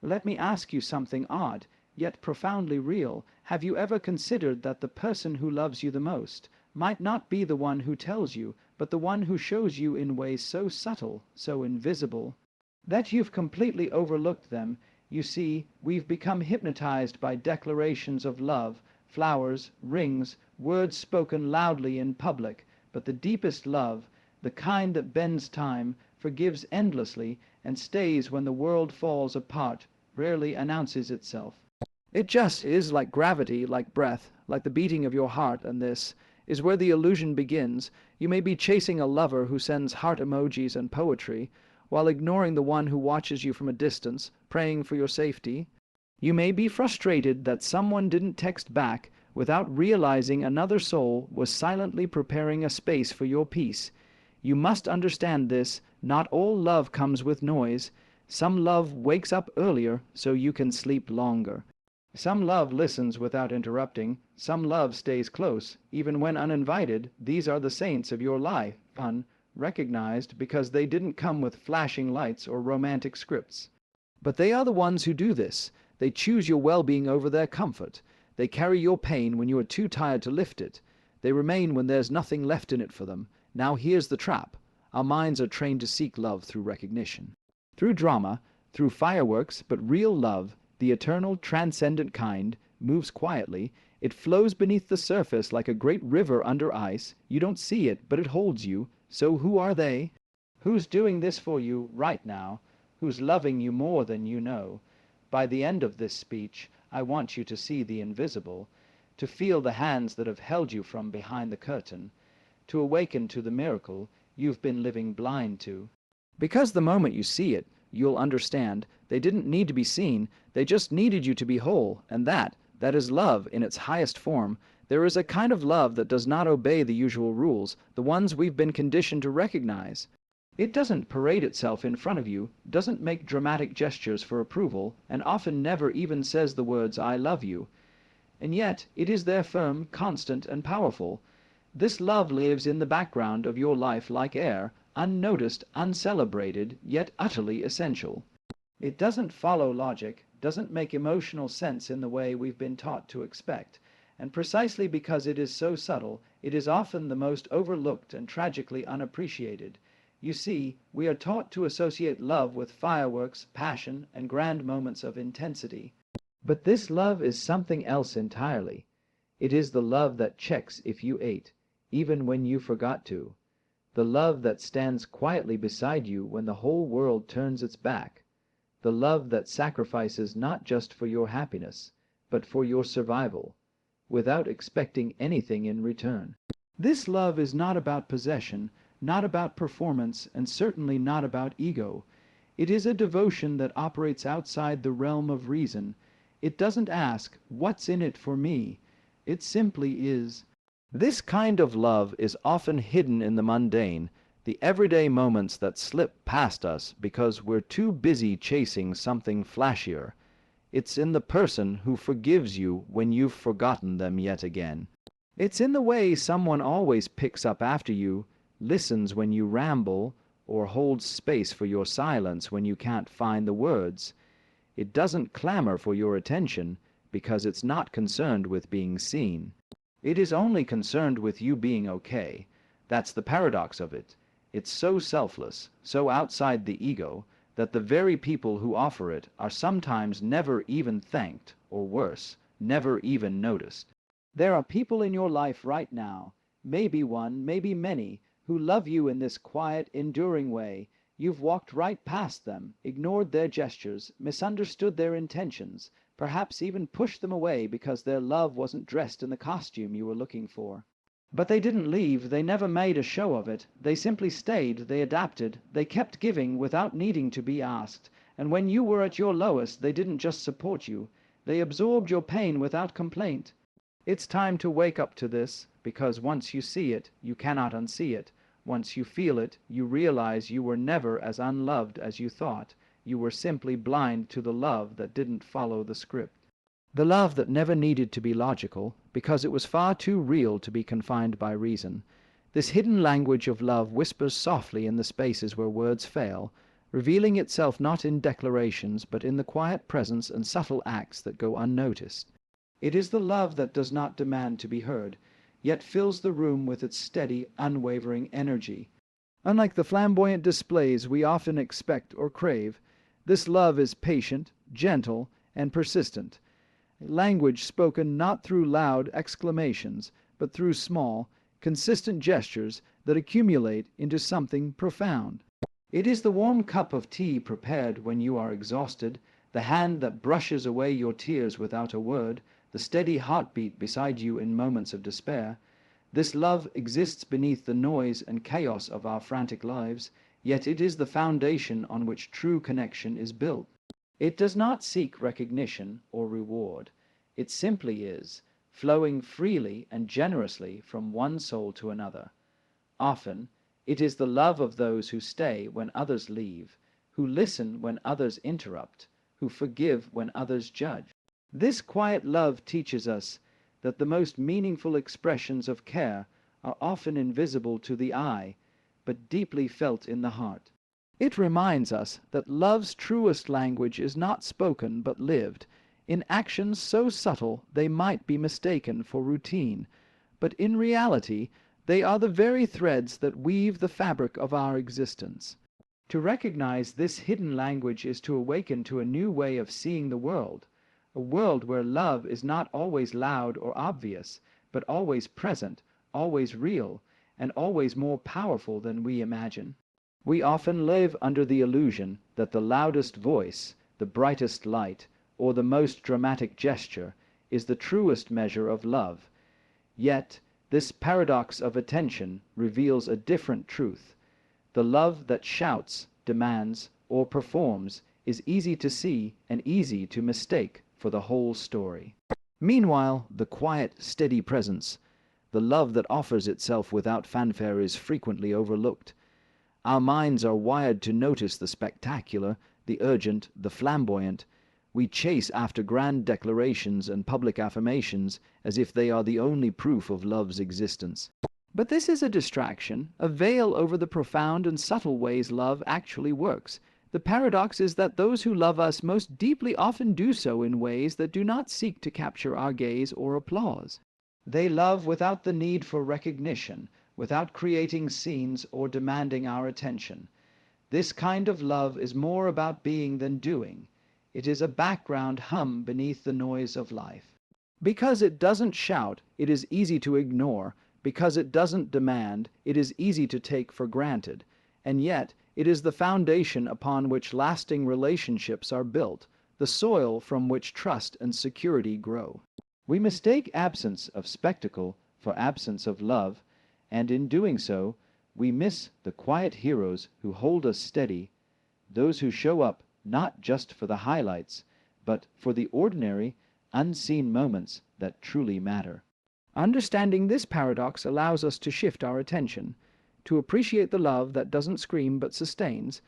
Let me ask you something odd, yet profoundly real. Have you ever considered that the person who loves you the most might not be the one who tells you, but the one who shows you in ways so subtle, so invisible, that you've completely overlooked them? You see, we've become hypnotized by declarations of love, flowers, rings, words spoken loudly in public, but the deepest love, the kind that bends time, forgives endlessly, and stays when the world falls apart, rarely announces itself. It just is like gravity, like breath, like the beating of your heart, and this is where the illusion begins. You may be chasing a lover who sends heart emojis and poetry, while ignoring the one who watches you from a distance, praying for your safety. You may be frustrated that someone didn't text back, without realizing another soul was silently preparing a space for your peace. You must understand this. Not all love comes with noise. Some love wakes up earlier so you can sleep longer. Some love listens without interrupting. Some love stays close, even when uninvited. These are the saints of your life, unrecognized, because they didn't come with flashing lights or romantic scripts. But they are the ones who do this. They choose your well-being over their comfort. They carry your pain when you are too tired to lift it. They remain when there's nothing left in it for them. Now here's the trap. Our minds are trained to seek love through recognition, through drama, through fireworks, but real love, the eternal, transcendent kind, moves quietly. It flows beneath the surface like a great river under ice. You don't see it, but it holds you. So who are they? Who's doing this for you right now? Who's loving you more than you know? By the end of this speech, I want you to see the invisible, to feel the hands that have held you from behind the curtain, to awaken to the miracle you've been living blind to. Because the moment you see it, you'll understand they didn't need to be seen, they just needed you to be whole, and that is love in its highest form. There is a kind of love that does not obey the usual rules, the ones we've been conditioned to recognize. It doesn't parade itself in front of you, doesn't make dramatic gestures for approval, and often never even says the words, "I love you." And yet it is there firm, constant, and powerful. This love lives in the background of your life like air, unnoticed, uncelebrated, yet utterly essential. It doesn't follow logic, doesn't make emotional sense in the way we've been taught to expect, and precisely because it is so subtle, it is often the most overlooked and tragically unappreciated. You see, we are taught to associate love with fireworks, passion, and grand moments of intensity. But this love is something else entirely. It is the love that checks if you ate, even when you forgot to. The love that stands quietly beside you when the whole world turns its back. The love that sacrifices not just for your happiness, but for your survival, without expecting anything in return. This love is not about possession, not about performance, and certainly not about ego. It is a devotion that operates outside the realm of reason. It doesn't ask, "What's in it for me?" It simply is. This kind of love is often hidden in the mundane, the everyday moments that slip past us because we're too busy chasing something flashier. It's in the person who forgives you when you've forgotten them yet again. It's in the way someone always picks up after you, listens when you ramble, or holds space for your silence when you can't find the words. It doesn't clamor for your attention because it's not concerned with being seen. It is only concerned with you being okay. That's the paradox of it. It's so selfless, so outside the ego, that the very people who offer it are sometimes never even thanked, or worse, never even noticed. There are people in your life right now, maybe one, maybe many, who love you in this quiet, enduring way. You've walked right past them, ignored their gestures, misunderstood their intentions, perhaps even pushed them away because their love wasn't dressed in the costume you were looking for. But they didn't leave, they never made a show of it, they simply stayed, they adapted, they kept giving without needing to be asked, and when you were at your lowest, they didn't just support you, they absorbed your pain without complaint. It's time to wake up to this, because once you see it, you cannot unsee it. Once you feel it, you realize you were never as unloved as you thought. You were simply blind to the love that didn't follow the script. The love that never needed to be logical, because it was far too real to be confined by reason. This hidden language of love whispers softly in the spaces where words fail, revealing itself not in declarations, but in the quiet presence and subtle acts that go unnoticed. It is the love that does not demand to be heard, yet fills the room with its steady, unwavering energy. Unlike the flamboyant displays we often expect or crave, this love is patient, gentle, and persistent. Language spoken not through loud exclamations, but through small, consistent gestures that accumulate into something profound. It is the warm cup of tea prepared when you are exhausted, the hand that brushes away your tears without a word, the steady heartbeat beside you in moments of despair. This love exists beneath the noise and chaos of our frantic lives, yet it is the foundation on which true connection is built. It does not seek recognition or reward. It simply is, flowing freely and generously from one soul to another. Often, it is the love of those who stay when others leave, who listen when others interrupt, who forgive when others judge. This quiet love teaches us that the most meaningful expressions of care are often invisible to the eye, but deeply felt in the heart. It reminds us that love's truest language is not spoken but lived, in actions so subtle they might be mistaken for routine, but in reality they are the very threads that weave the fabric of our existence. To recognize this hidden language is to awaken to a new way of seeing the world, a world where love is not always loud or obvious, but always present, always real, and always more powerful than we imagine. We often live under the illusion that the loudest voice, the brightest light, or the most dramatic gesture is the truest measure of love. Yet, this paradox of attention reveals a different truth. The love that shouts, demands, or performs is easy to see and easy to mistake for the whole story. Meanwhile, the quiet, steady presence, the love that offers itself without fanfare, is frequently overlooked. Our minds are wired to notice the spectacular, the urgent, the flamboyant. We chase after grand declarations and public affirmations as if they are the only proof of love's existence. But this is a distraction, a veil over the profound and subtle ways love actually works. The paradox is that those who love us most deeply often do so in ways that do not seek to capture our gaze or applause. They love without the need for recognition, without creating scenes or demanding our attention. This kind of love is more about being than doing. It is a background hum beneath the noise of life. Because it doesn't shout, it is easy to ignore. Because it doesn't demand, it is easy to take for granted. And yet, it is the foundation upon which lasting relationships are built, the soil from which trust and security grow. We mistake absence of spectacle for absence of love, and in doing so, we miss the quiet heroes who hold us steady, those who show up not just for the highlights, but for the ordinary, unseen moments that truly matter. Understanding this paradox allows us to shift our attention, to appreciate the love that doesn't scream but sustains,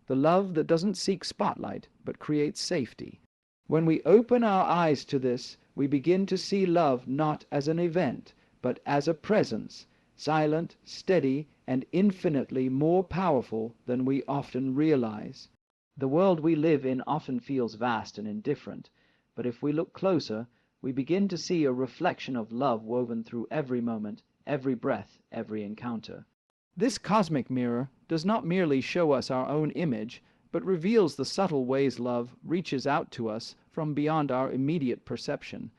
the love that doesn't seek spotlight but creates safety. When we open our eyes to this, we begin to see love not as an event, but as a presence, silent, steady, and infinitely more powerful than we often realize. The world we live in often feels vast and indifferent, but if we look closer, we begin to see a reflection of love woven through every moment, every breath, every encounter. This cosmic mirror does not merely show us our own image, but reveals the subtle ways love reaches out to us from beyond our immediate perception.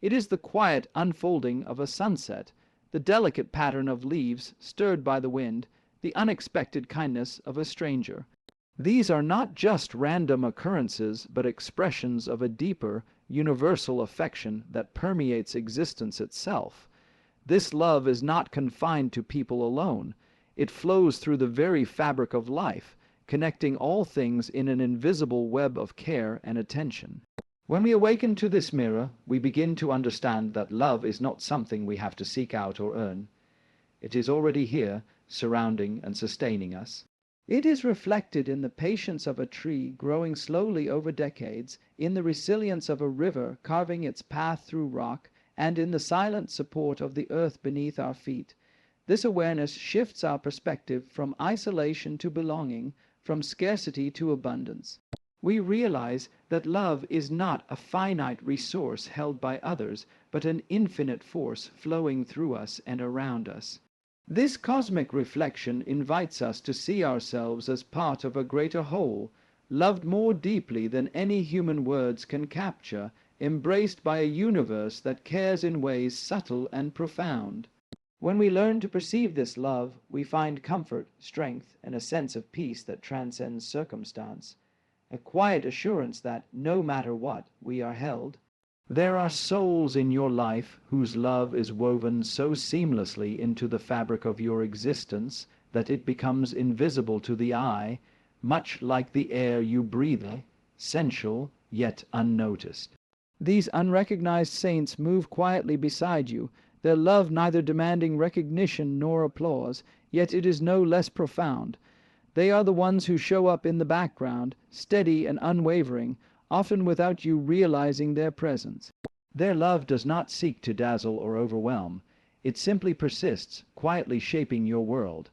It is the quiet unfolding of a sunset, the delicate pattern of leaves stirred by the wind, the unexpected kindness of a stranger. These are not just random occurrences, but expressions of a deeper, universal affection that permeates existence itself. This love is not confined to people alone. It flows through the very fabric of life, connecting all things in an invisible web of care and attention. When we awaken to this mirror, we begin to understand that love is not something we have to seek out or earn. It is already here, surrounding and sustaining us. It is reflected in the patience of a tree growing slowly over decades, in the resilience of a river carving its path through rock, and in the silent support of the earth beneath our feet. This awareness shifts our perspective from isolation to belonging, from scarcity to abundance. We realize that love is not a finite resource held by others, but an infinite force flowing through us and around us. This cosmic reflection invites us to see ourselves as part of a greater whole, loved more deeply than any human words can capture, embraced by a universe that cares in ways subtle and profound. When we learn to perceive this love, we find comfort, strength, and a sense of peace that transcends circumstance, a quiet assurance that, no matter what, we are held. There are souls in your life whose love is woven so seamlessly into the fabric of your existence that it becomes invisible to the eye, much like the air you breathe, sensual yet unnoticed. These unrecognized saints move quietly beside you, their love neither demanding recognition nor applause, yet it is no less profound. They are the ones who show up in the background, steady and unwavering, often without you realizing their presence. Their love does not seek to dazzle or overwhelm. It simply persists, quietly shaping your world.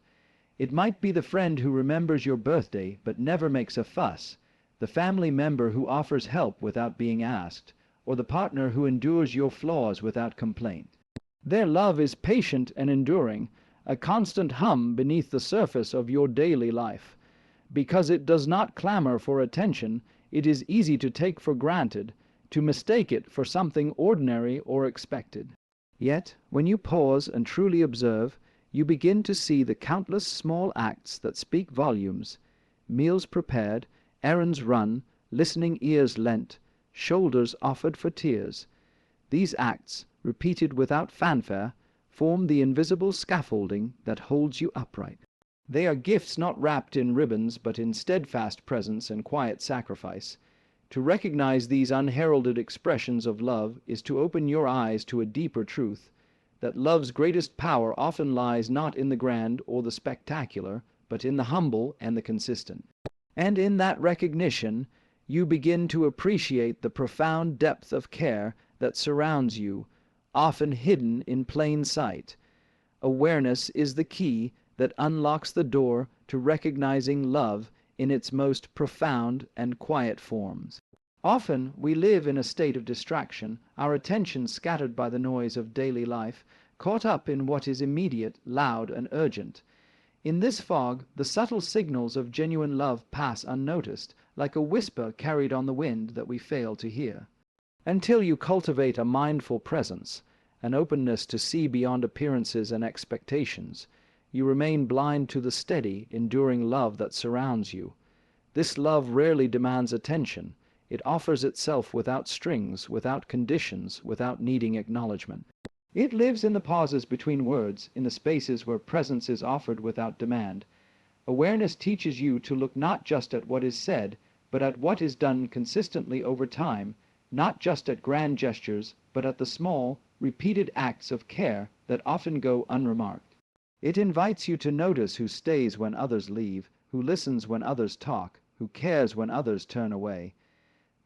It might be the friend who remembers your birthday but never makes a fuss, the family member who offers help without being asked, or the partner who endures your flaws without complaint. Their love is patient and enduring, a constant hum beneath the surface of your daily life. Because it does not clamor for attention, it is easy to take for granted, to mistake it for something ordinary or expected. Yet, when you pause and truly observe, you begin to see the countless small acts that speak volumes: meals prepared, errands run, listening ears lent, shoulders offered for tears. These acts, repeated without fanfare, form the invisible scaffolding that holds you upright. They are gifts not wrapped in ribbons, but in steadfast presence and quiet sacrifice. To recognize these unheralded expressions of love is to open your eyes to a deeper truth, that love's greatest power often lies not in the grand or the spectacular, but in the humble and the consistent. And in that recognition, you begin to appreciate the profound depth of care that surrounds you, often hidden in plain sight. Awareness is the key that unlocks the door to recognizing love in its most profound and quiet forms. Often we live in a state of distraction, our attention scattered by the noise of daily life, caught up in what is immediate, loud, and urgent. In this fog, the subtle signals of genuine love pass unnoticed, like a whisper carried on the wind that we fail to hear. Until you cultivate a mindful presence, an openness to see beyond appearances and expectations, you remain blind to the steady, enduring love that surrounds you. This love rarely demands attention. It offers itself without strings, without conditions, without needing acknowledgement. It lives in the pauses between words, in the spaces where presence is offered without demand. Awareness teaches you to look not just at what is said, but at what is done consistently over time, not just at grand gestures, but at the small, repeated acts of care that often go unremarked. It invites you to notice who stays when others leave, who listens when others talk, who cares when others turn away.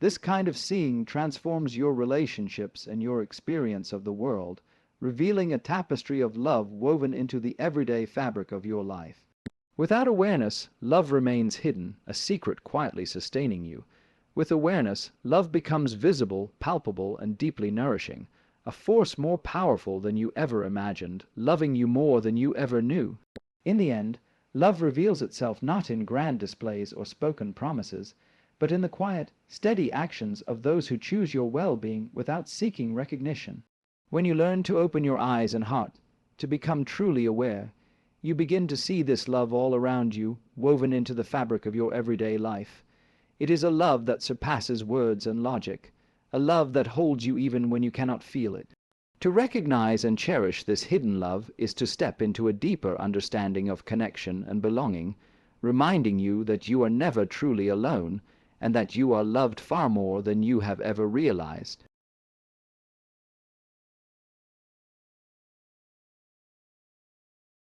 This kind of seeing transforms your relationships and your experience of the world, revealing a tapestry of love woven into the everyday fabric of your life. Without awareness, love remains hidden, a secret quietly sustaining you. With awareness, love becomes visible, palpable, and deeply nourishing, a force more powerful than you ever imagined, loving you more than you ever knew. In the end, love reveals itself not in grand displays or spoken promises, but in the quiet, steady actions of those who choose your well-being without seeking recognition. When you learn to open your eyes and heart, to become truly aware, you begin to see this love all around you, woven into the fabric of your everyday life. It is a love that surpasses words and logic, a love that holds you even when you cannot feel it. To recognize and cherish this hidden love is to step into a deeper understanding of connection and belonging, reminding you that you are never truly alone, and that you are loved far more than you have ever realized.